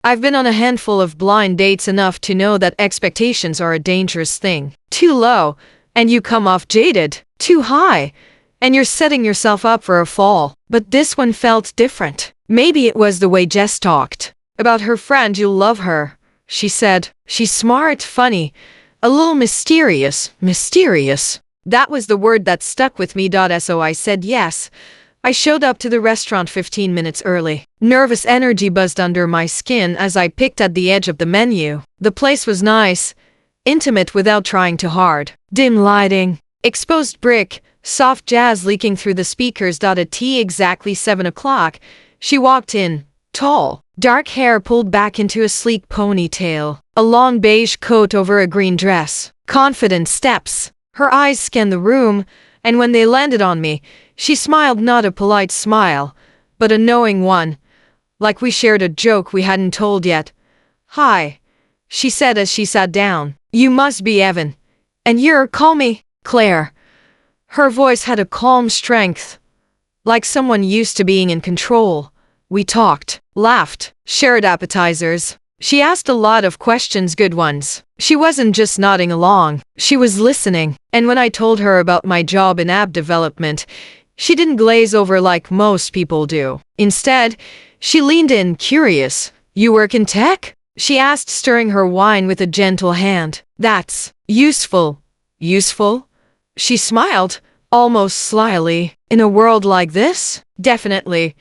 I've been on a handful of blind dates enough to know that expectations are a dangerous thing. Too low, and you come off jaded. Too high, and you're setting yourself up for a fall. But this one felt different. Maybe it was the way Jess talked. About her friend, you'll love her, she said. She's smart, funny, a little mysterious. Mysterious. That was the word that stuck with me. So I said yes. I showed up to the restaurant 15 minutes early. Nervous energy buzzed under my skin as I picked at the edge of the menu. The place was nice, intimate without trying too hard. Dim lighting, exposed brick, soft jazz leaking through the speakers. At exactly 7 o'clock, she walked in, tall, dark hair pulled back into a sleek ponytail, a long beige coat over a green dress, confident steps. Her eyes scanned the room, and when they landed on me, she smiled, not a polite smile, but a knowing one, like we shared a joke we hadn't told yet. "Hi," she said as she sat down. "You must be Evan. And call me Claire." Her voice had a calm strength, like someone used to being in control. We talked, laughed, shared appetizers. She asked a lot of questions, good ones. She wasn't just nodding along, she was listening. And when I told her about my job in app development, she didn't glaze over like most people do. Instead, she leaned in, curious. "You work in tech?" she asked, stirring her wine with a gentle hand. "That's useful." "Useful?" She smiled, almost slyly. "In a world like this?" "Definitely."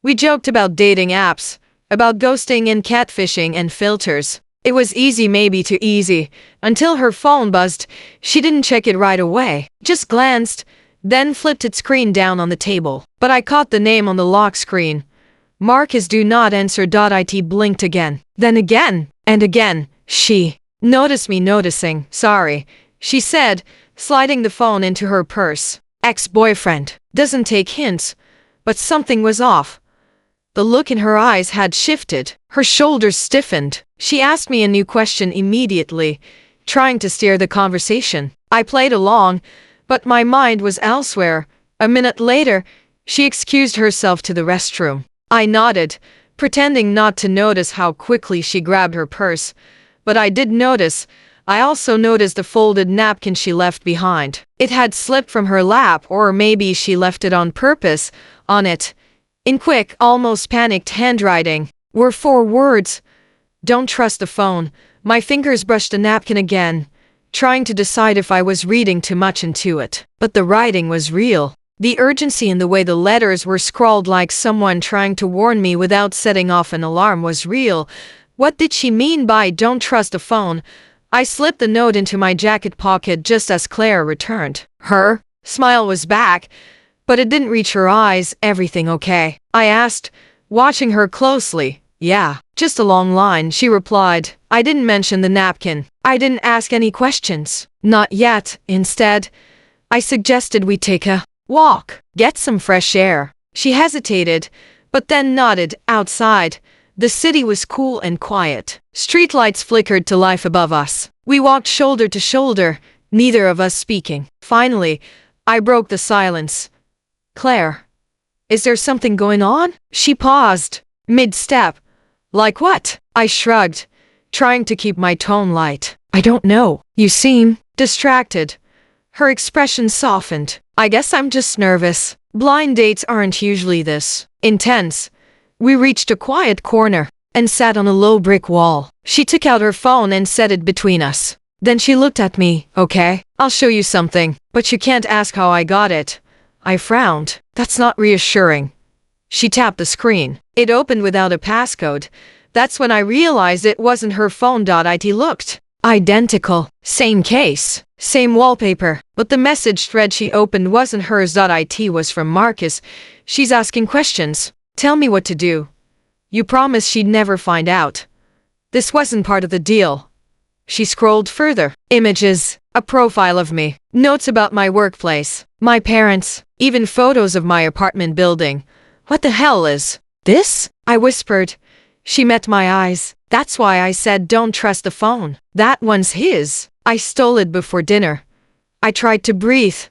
We joked about dating apps, about ghosting and catfishing and filters. It was easy, maybe too easy, until her phone buzzed. She didn't check it right away, just glanced, then flipped its screen down on the table. But I caught the name on the lock screen. Marcus, do not answer. It blinked again, then again, and again. She noticed me noticing. "Sorry," she said, sliding the phone into her purse. "Ex-boyfriend. Doesn't take hints." But something was off. The look in her eyes had shifted. Her shoulders stiffened. She asked me a new question immediately, trying to steer the conversation. I played along, but my mind was elsewhere. A minute later, she excused herself to the restroom. I nodded, pretending not to notice how quickly she grabbed her purse. But I did notice. I also noticed the folded napkin she left behind. It had slipped from her lap, or maybe she left it on purpose. On it, in quick, almost panicked handwriting, were 4 words. "Don't trust the phone." My fingers brushed the napkin again, trying to decide if I was reading too much into it. But the writing was real. The urgency in the way the letters were scrawled, like someone trying to warn me without setting off an alarm, was real. What did she mean by "don't trust the phone"? I slipped the note into my jacket pocket just as Claire returned. Her smile was back, but it didn't reach her eyes. "Everything okay?" I asked, watching her closely. "Yeah, just a long line," she replied. I didn't mention the napkin. I didn't ask any questions. Not yet. Instead, I suggested we take a walk, get some fresh air. She hesitated, but then nodded. Outside, the city was cool and quiet. Streetlights flickered to life above us. We walked shoulder to shoulder, neither of us speaking. Finally, I broke the silence. "Claire, is there something going on?" She paused, mid-step. "Like what?" I shrugged, trying to keep my tone light. "I don't know. You seem distracted." Her expression softened. "I guess I'm just nervous. Blind dates aren't usually this intense." We reached a quiet corner and sat on a low brick wall. She took out her phone and set it between us. Then she looked at me. "Okay, I'll show you something, but you can't ask how I got it." I frowned. "That's not reassuring." She tapped the screen. It opened without a passcode. That's when I realized it wasn't her phone. It looked identical. Same case, same wallpaper. But the message thread she opened wasn't hers. It was from Marcus. "She's asking questions. Tell me what to do." "You promised she'd never find out." "This wasn't part of the deal." She scrolled further. Images, a profile of me, notes about my workplace, my parents, even photos of my apartment building. "What the hell is this?" I whispered. She met my eyes. "That's why I said don't trust the phone. That one's his. I stole it before dinner." I tried to breathe,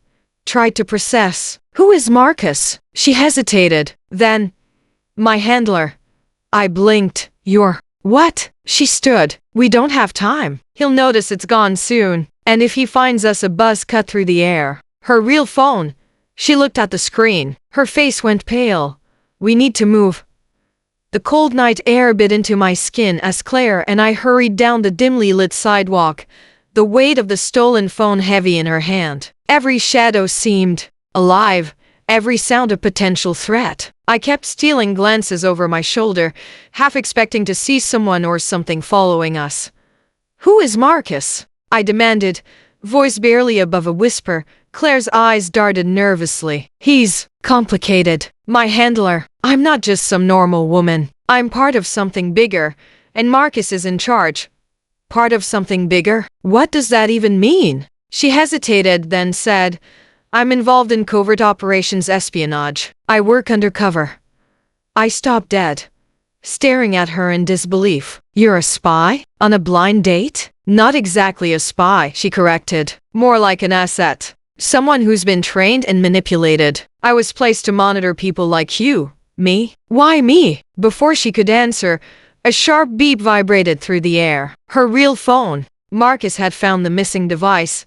tried to process. "Who is Marcus?" She hesitated. Then, "My handler." I blinked. "Your What? She stood. We don't have time. He'll notice it's gone soon. And if he finds us, a buzz cut through the air. Her real phone. She looked at the screen. Her face went pale. We need to move. The cold night air bit into my skin as Claire and I hurried down the dimly lit sidewalk, the weight of the stolen phone heavy in her hand. Every shadow seemed alive, every sound a potential threat. I kept stealing glances over my shoulder, half expecting to see someone or something following us. "Who is Marcus?" I demanded, voice barely above a whisper. Claire's eyes darted nervously. "He's complicated. My handler. I'm not just some normal woman. I'm part of something bigger, and Marcus is in charge." "Part of something bigger? What does that even mean?" She hesitated, then said, "I'm involved in covert operations espionage. I work undercover." I stopped dead, staring at her in disbelief. "You're a spy? On a blind date?" "Not exactly a spy," she corrected. "More like an asset. Someone who's been trained and manipulated. I was placed to monitor people like you." "Me? Why me?" Before she could answer, a sharp beep vibrated through the air. Her real phone. Marcus had found the missing device.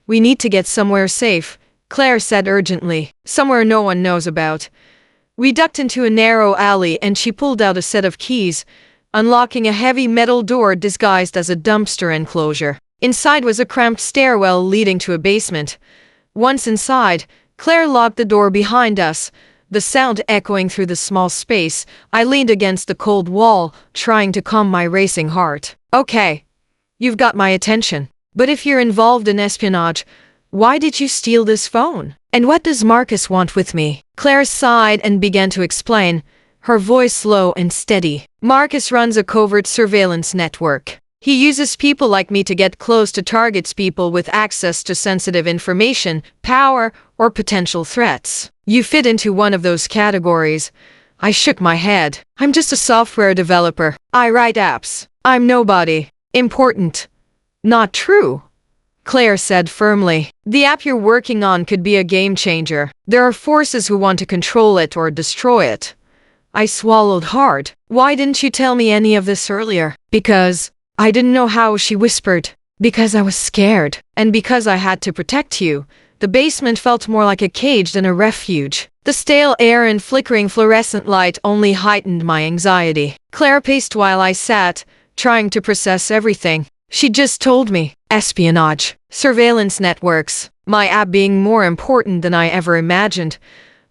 "We need to get somewhere safe," Claire said urgently. "Somewhere no one knows about." We ducked into a narrow alley and she pulled out a set of keys, unlocking a heavy metal door disguised as a dumpster enclosure. Inside was a cramped stairwell leading to a basement. Once inside, Claire locked the door behind us, the sound echoing through the small space. I leaned against the cold wall, trying to calm my racing heart. "Okay, you've got my attention. But if you're involved in espionage, why did you steal this phone? And what does Marcus want with me?" Claire sighed and began to explain, her voice low and steady. "Marcus runs a covert surveillance network. He uses people like me to get close to targets, people with access to sensitive information, power, or potential threats. You fit into one of those categories." I shook my head. "I'm just a software developer. I write apps. I'm nobody. Important." "Not true," Claire said firmly. "The app you're working on could be a game changer. There are forces who want to control it or destroy it." I swallowed hard. "Why didn't you tell me any of this earlier?" "Because I didn't know how," she whispered. "Because I was scared. And because I had to protect you." The basement felt more like a cage than a refuge. The stale air and flickering fluorescent light only heightened my anxiety. Claire paced while I sat, trying to process everything. She just told me. Espionage. Surveillance networks. My app being more important than I ever imagined.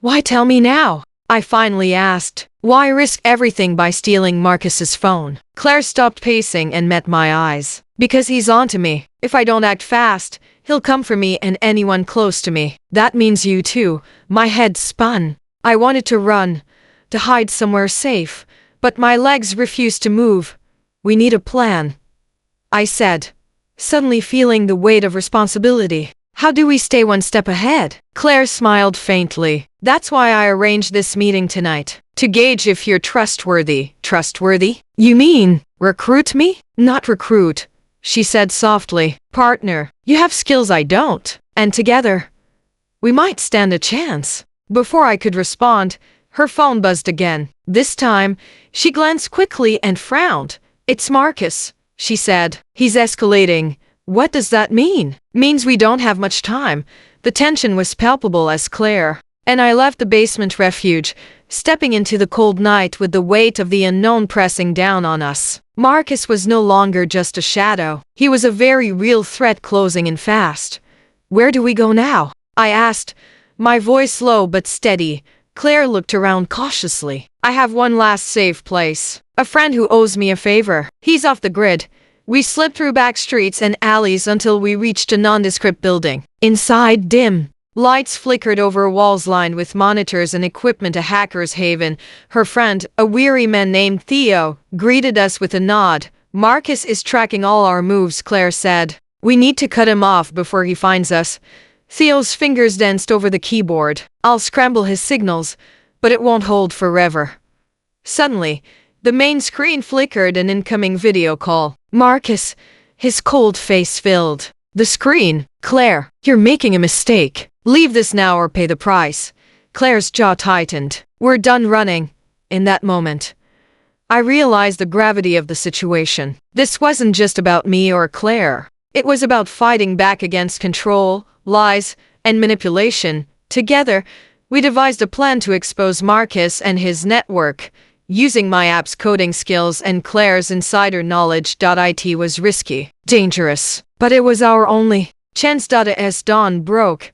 "Why tell me now?" I finally asked. "Why risk everything by stealing Marcus's phone?" Claire stopped pacing and met my eyes. "Because he's onto me. If I don't act fast, he'll come for me and anyone close to me. That means you too." My head spun. I wanted to run, to hide somewhere safe, but my legs refused to move. "We need a plan," I said, suddenly feeling the weight of responsibility. "How do we stay one step ahead?" Claire smiled faintly. "That's why I arranged this meeting tonight. To gauge if you're trustworthy." "Trustworthy? You mean recruit me?" "Not recruit," she said softly. "Partner. You have skills I don't. And together, we might stand a chance." Before I could respond, her phone buzzed again. This time, she glanced quickly and frowned. "It's Marcus," she said. "He's escalating." "What does that mean?" "Means we don't have much time." The tension was palpable as Claire and I left the basement refuge, stepping into the cold night with the weight of the unknown pressing down on us. Marcus was no longer just a shadow. He was a very real threat, closing in fast. "Where do we go now?" I asked, my voice low but steady. Claire looked around cautiously. "I have one last safe place. A friend who owes me a favor. He's off the grid." We slipped through back streets and alleys until we reached a nondescript building. Inside, dim lights flickered over walls lined with monitors and equipment. A hacker's haven. Her friend, a weary man named Theo, greeted us with a nod. "Marcus is tracking all our moves," Claire said. "We need to cut him off before he finds us." Theo's fingers danced over the keyboard. "I'll scramble his signals, but it won't hold forever." Suddenly, the main screen flickered, an incoming video call. Marcus, his cold face filled the screen. "Claire, you're making a mistake. Leave this now or pay the price." Claire's jaw tightened. "We're done running." In that moment, I realized the gravity of the situation. This wasn't just about me or Claire. It was about fighting back against control, lies, and manipulation. Together, we devised a plan to expose Marcus and his network. Using my app's coding skills and Claire's insider knowledge. It was risky, dangerous, but it was our only chance. As dawn broke,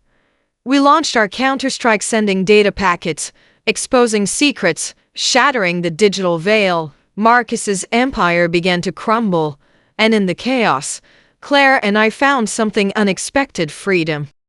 we launched our Counter-Strike, sending data packets, exposing secrets, shattering the digital veil. Marcus's empire began to crumble, and in the chaos, Claire and I found something unexpected: freedom.